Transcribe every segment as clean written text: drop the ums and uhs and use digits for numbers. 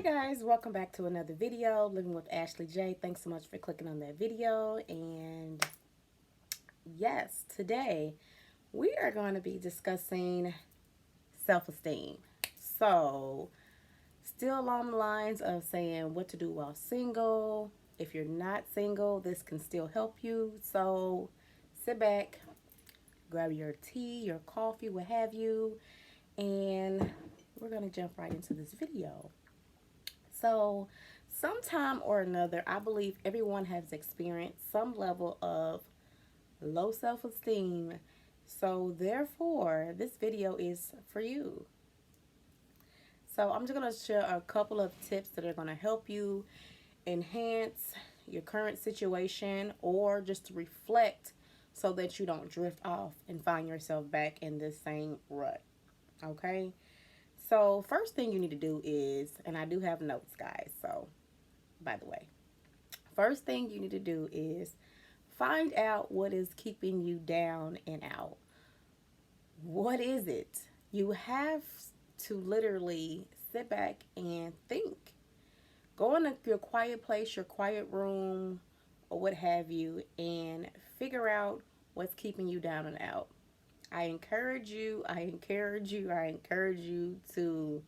Hi guys, welcome back to another video, Living with Ashley J. Thanks so much for clicking on that video. And yes, today we are going to be discussing self-esteem. So, still along the lines of saying what to do while single. If you're not single, this can still help you. So, sit back, grab your tea, your coffee, what have you, and we're going to jump right into this video. So, sometime or another, I believe everyone has experienced some level of low self esteem. So, therefore, this video is for you. So, I'm just going to share a couple of tips that are going to help you enhance your current situation or just to reflect so that you don't drift off and find yourself back in this same rut. Okay? So, first thing you need to do is, and I do have notes, guys. So, by the way, first thing you need to do is find out what is keeping you down and out. What is it? You have to literally sit back and think. Go in your quiet place, your quiet room, or what have you, and figure out what's keeping you down and out. I encourage you to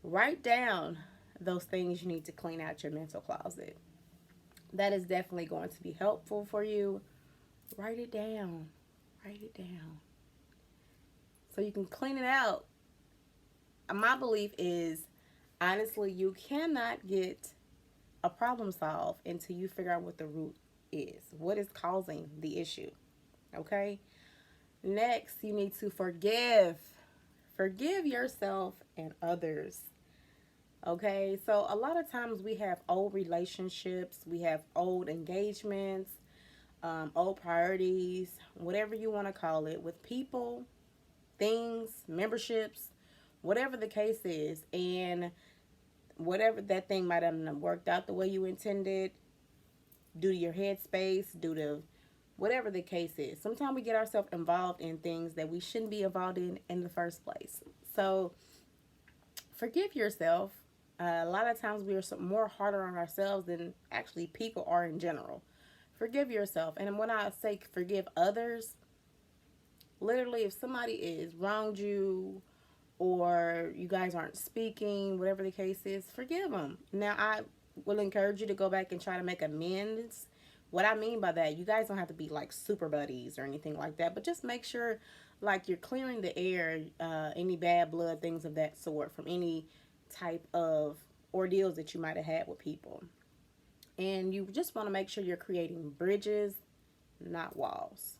write down those things you need to clean out your mental closet. That is definitely going to be helpful for you. Write it down. Write it down. So you can clean it out. My belief is, honestly, you cannot get a problem solved until you figure out what the root is. What is causing the issue? Okay? Next, you need to forgive. Forgive yourself and others. Okay, so a lot of times we have old relationships, we have old engagements, old priorities, whatever you want to call it, with people, things, memberships, whatever the case is, and whatever that thing might have not worked out the way you intended, due to your headspace, due to whatever the case is. Sometimes we get ourselves involved in things that we shouldn't be involved in the first place. So forgive yourself. A lot of times we are more harder on ourselves than actually people are in general. Forgive yourself. And when I say forgive others, literally if somebody is wronged you or you guys aren't speaking, whatever the case is, forgive them. Now, I will encourage you to go back and try to make amends. What I mean by that, you guys don't have to be like super buddies or anything like that, but just make sure like you're clearing the air, any bad blood, things of that sort, from any type of ordeals that you might have had with people. And you just want to make sure you're creating bridges, not walls.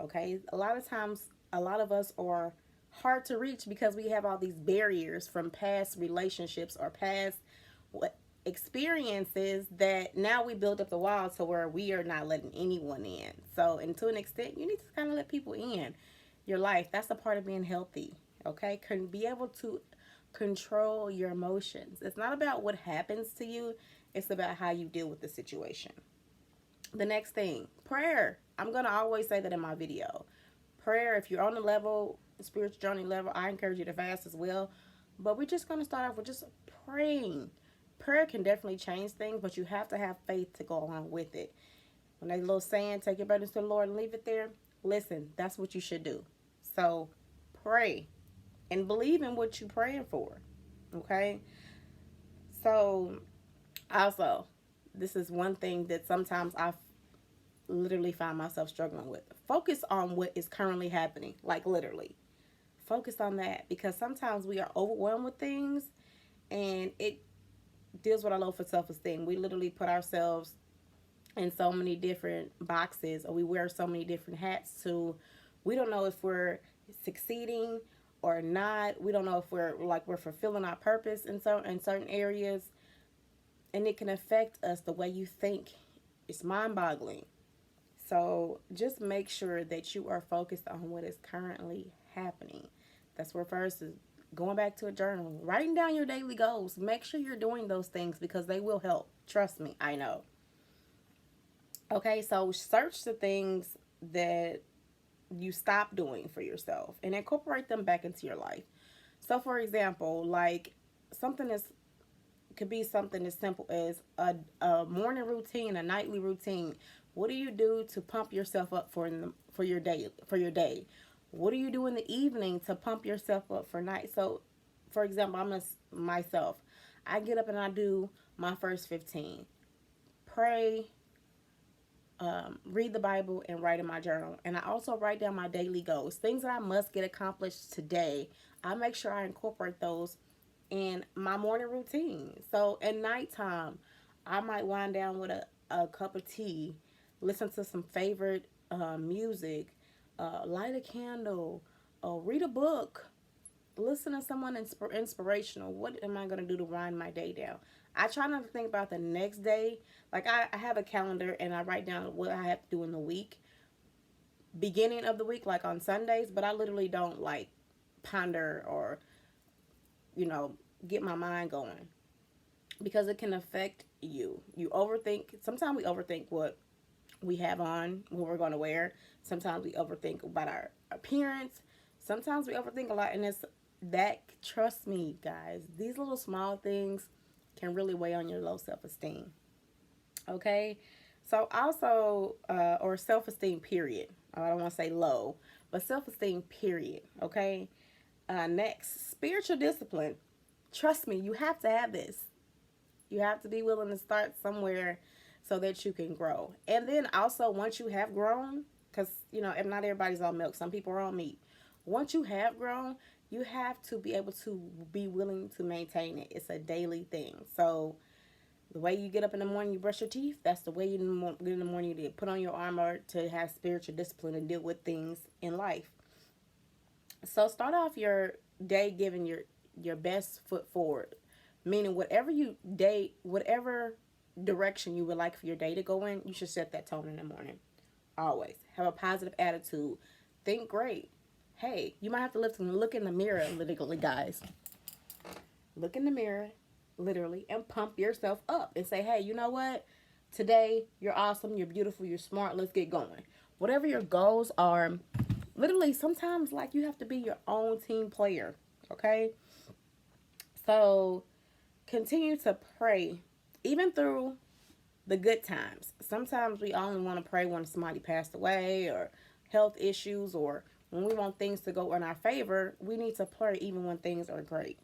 Okay? A lot of times, a lot of us are hard to reach because we have all these barriers from past relationships or past experiences that now we build up the wall to where we are not letting anyone in. So, and to an extent, you need to kind of let people in your life. That's a part of being healthy. Okay? Can be able to control your emotions. It's not about what happens to you, it's about how you deal with the situation. The next thing, prayer. I'm going to always say that in my video. Prayer, if you're on the level, spiritual journey level, I encourage you to fast as well. But we're just going to start off with just praying. Prayer can definitely change things, but you have to have faith to go along with it. When that little saying, take your burdens to the Lord and leave it there, listen, that's what you should do. So pray and believe in what you're praying for. Okay? So also, this is one thing that sometimes I literally find myself struggling with. Focus on what is currently happening, like literally. Focus on that, because sometimes we are overwhelmed with things and it deals with our low for self-esteem. We literally put ourselves in so many different boxes, or we wear so many different hats to, we don't know if we're succeeding or not. We don't know if we're fulfilling our purpose in certain areas, and it can affect us the way you think. It's mind-boggling. So just make sure that you are focused on what is currently happening. That's where first is going back to a journal, writing down your daily goals. Make sure you're doing those things because they will help. Trust me, I know. Okay, so search the things that you stop doing for yourself and incorporate them back into your life. So, for example, like something is could be something as simple as a morning routine, a nightly routine. What do you do to pump yourself up for your day, What do you do in the evening to pump yourself up for night? So, for example, myself. I get up and I do my first 15. Pray, read the Bible, and write in my journal. And I also write down my daily goals, things that I must get accomplished today. I make sure I incorporate those in my morning routine. So at nighttime, I might wind down with a cup of tea, listen to some favorite music, light a candle, read a book, listen to someone inspirational. What am I going to do to wind my day down? I try not to think about the next day. Like I have a calendar and I write down what I have to do in the week, beginning of the week, like on Sundays, but I literally don't like ponder or, you know, get my mind going because it can affect you. You overthink. Sometimes we overthink what we have on, what we're going to wear. Sometimes we overthink about our appearance. Sometimes we overthink a lot, and trust me, guys, these little small things can really weigh on your low self-esteem. Okay? So also, or self-esteem period. I don't want to say low, but self-esteem period. Okay? Next, spiritual discipline. Trust me, you have to have this. You have to be willing to start somewhere so that you can grow. And then also, once you have grown, because, you know, if not everybody's on milk, some people are on meat. Once you have grown, you have to be able to be willing to maintain it. It's a daily thing. So the way you get up in the morning, you brush your teeth, that's the way you get in the morning to put on your armor to have spiritual discipline and deal with things in life. So start off your day giving your best foot forward, meaning whatever direction you would like for your day to go in, you should set that tone in the morning. Always have a positive attitude. Think great. Hey, you might have to look in the mirror, literally, guys. Look in the mirror, literally, and pump yourself up and say, hey, you know what? Today, you're awesome, you're beautiful, you're smart, let's get going. Whatever your goals are, literally, sometimes, like, you have to be your own team player, okay? So, continue to pray, even through the good times. Sometimes we only want to pray when somebody passed away or health issues, or when we want things to go in our favor. We need to pray even when things are great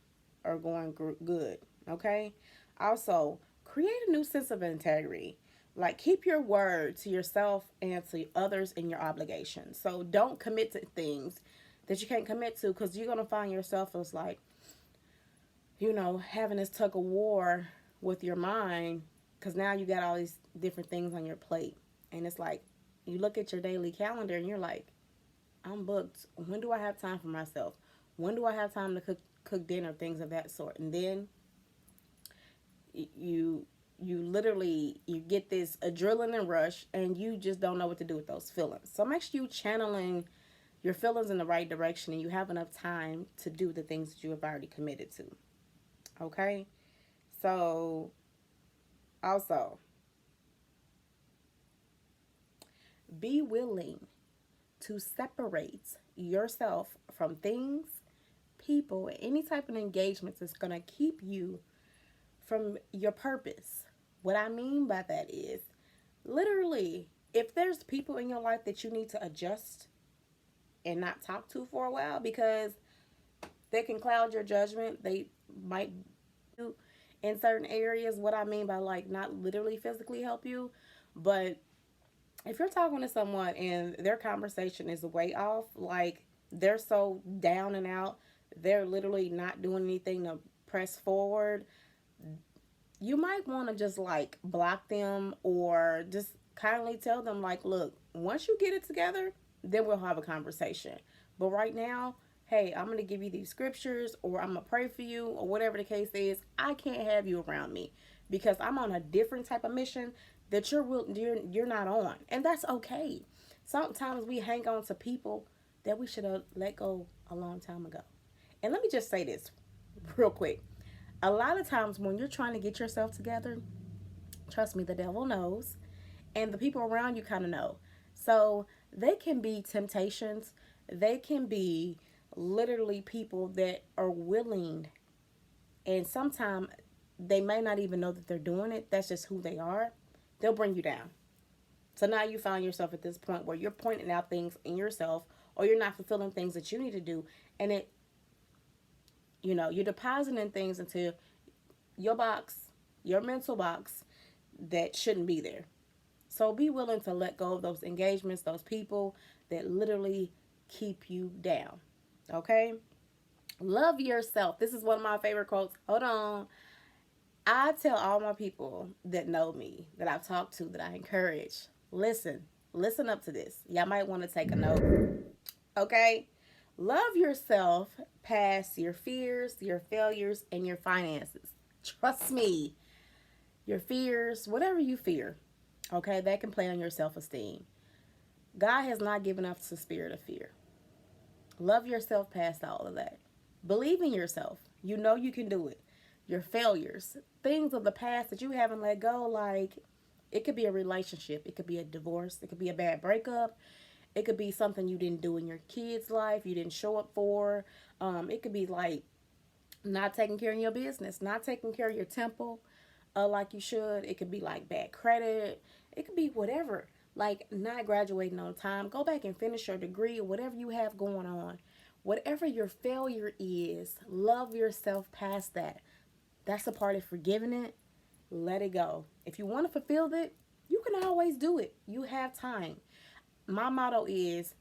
or going good, okay? Also, create a new sense of integrity. Like, keep your word to yourself and to others in your obligations. So don't commit to things that you can't commit to, because you're going to find yourself as like, you know, having this tug of war with your mind, because now you got all these different things on your plate. And it's like, you look at your daily calendar and you're like, I'm booked. When do I have time for myself? When do I have time to cook dinner, things of that sort? And then you literally, you get this adrenaline rush and you just don't know what to do with those feelings. So make sure you channeling your feelings in the right direction and you have enough time to do the things that you have already committed to. Okay? So, also, be willing to separate yourself from things, people, any type of engagements that's going to keep you from your purpose. What I mean by that is, literally, if there's people in your life that you need to adjust and not talk to for a while because they can cloud your judgment, they might do in certain areas. What I mean by, like, not literally physically help you, but if you're talking to someone and their conversation is way off, like they're so down and out, they're literally not doing anything to press forward, you might want to just like block them or just kindly tell them, like, look, once you get it together, then we'll have a conversation. But right now, hey, I'm going to give you these scriptures, or I'm going to pray for you, or whatever the case is. I can't have you around me because I'm on a different type of mission that you're not on. And that's okay. Sometimes we hang on to people that we should have let go a long time ago. And let me just say this real quick. A lot of times when you're trying to get yourself together, trust me, the devil knows. And the people around you kind of know. So they can be temptations. They can be literally people that are willing, and sometimes they may not even know that they're doing it. That's just who they are. They'll bring you down. So now you find yourself at this point where you're pointing out things in yourself, or you're not fulfilling things that you need to do. And you're depositing things into your box, your mental box, that shouldn't be there. So be willing to let go of those engagements, those people that literally keep you down. Okay? Love yourself. This is one of my favorite quotes. Hold on. I tell all my people that know me, that I've talked to, that I encourage, listen up to this. Y'all might want to take a note. Okay? Love yourself past your fears, your failures, and your finances. Trust me, your fears, whatever you fear, okay, that can play on your self esteem. God has not given us the spirit of fear. Love yourself past all of that. Believe in yourself. You know you can do it. Your failures, things of the past that you haven't let go, like it could be a relationship, it could be a divorce, it could be a bad breakup, it could be something you didn't do in your kid's life, you didn't show up for. It could be like not taking care of your business, not taking care of your temple like you should. It could be like bad credit. It could be whatever. Like not graduating on time. Go back and finish your degree or whatever you have going on. Whatever your failure is, love yourself past that. That's a part of forgiving it. Let it go. If you want to fulfill it, you can always do it. You have time. My motto is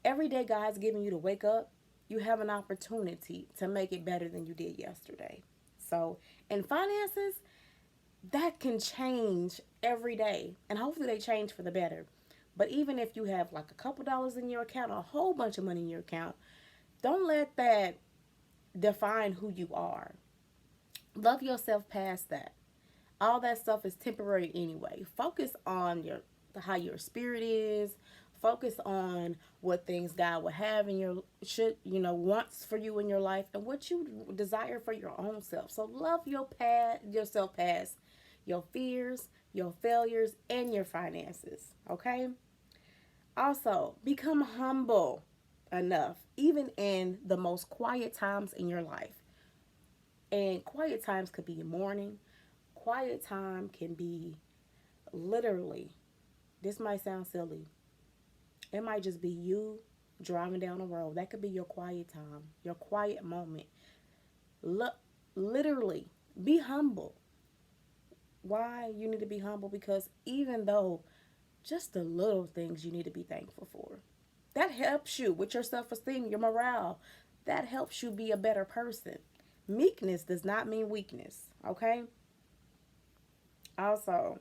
every day God's giving you to wake up, you have an opportunity to make it better than you did yesterday. So, in finances, that can change every day. And hopefully they change for the better. But even if you have like a couple dollars in your account or a whole bunch of money in your account, don't let that define who you are. Love yourself past that. All that stuff is temporary anyway. Focus on how your spirit is. Focus on what things God will have in your wants for you in your life, and what you desire for your own self. So love yourself past your fears, your failures, and your finances. Okay? Also, become humble enough, even in the most quiet times in your life. And quiet times could be morning. Quiet time can be literally, this might sound silly, it might just be you driving down the road. That could be your quiet time, your quiet moment. Look, literally, be humble. Why you need to be humble? Because even though just the little things you need to be thankful for, that helps you with your self-esteem, your morale. That helps you be a better person. Meekness does not mean weakness, okay? Also,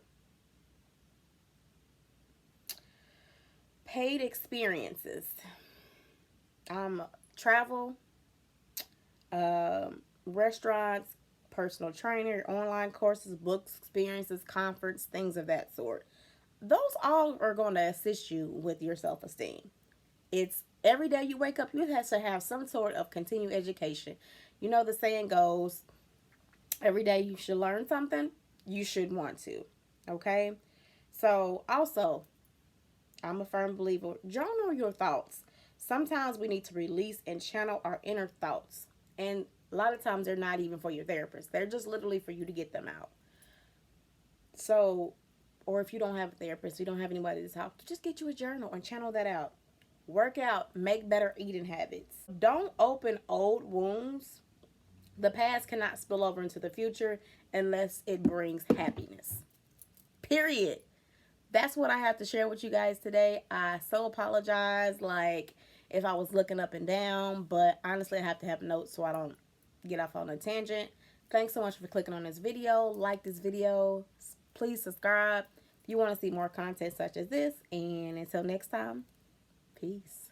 paid experiences. Travel, restaurants, personal trainer, online courses, books, experiences, conference, things of that sort. Those all are going to assist you with your self-esteem. It's every day you wake up, you have to have some sort of continued education. You know the saying goes, every day you should learn something, you should want to. Okay? So also, I'm a firm believer, journal your thoughts. Sometimes we need to release and channel our inner thoughts. And a lot of times they're not even for your therapist. They're just literally for you to get them out. So, or if you don't have a therapist, you don't have anybody to talk to, just get you a journal and channel that out. Work out, make better eating habits. Don't open old wounds. The past cannot spill over into the future unless it brings happiness. Period. That's what I have to share with you guys today. I so apologize, like, if I was looking up and down, but honestly, I have to have notes so I don't get off on a tangent. Thanks so much for clicking on this video. Like this video. Please subscribe if you want to see more content such as this. And until next time, peace.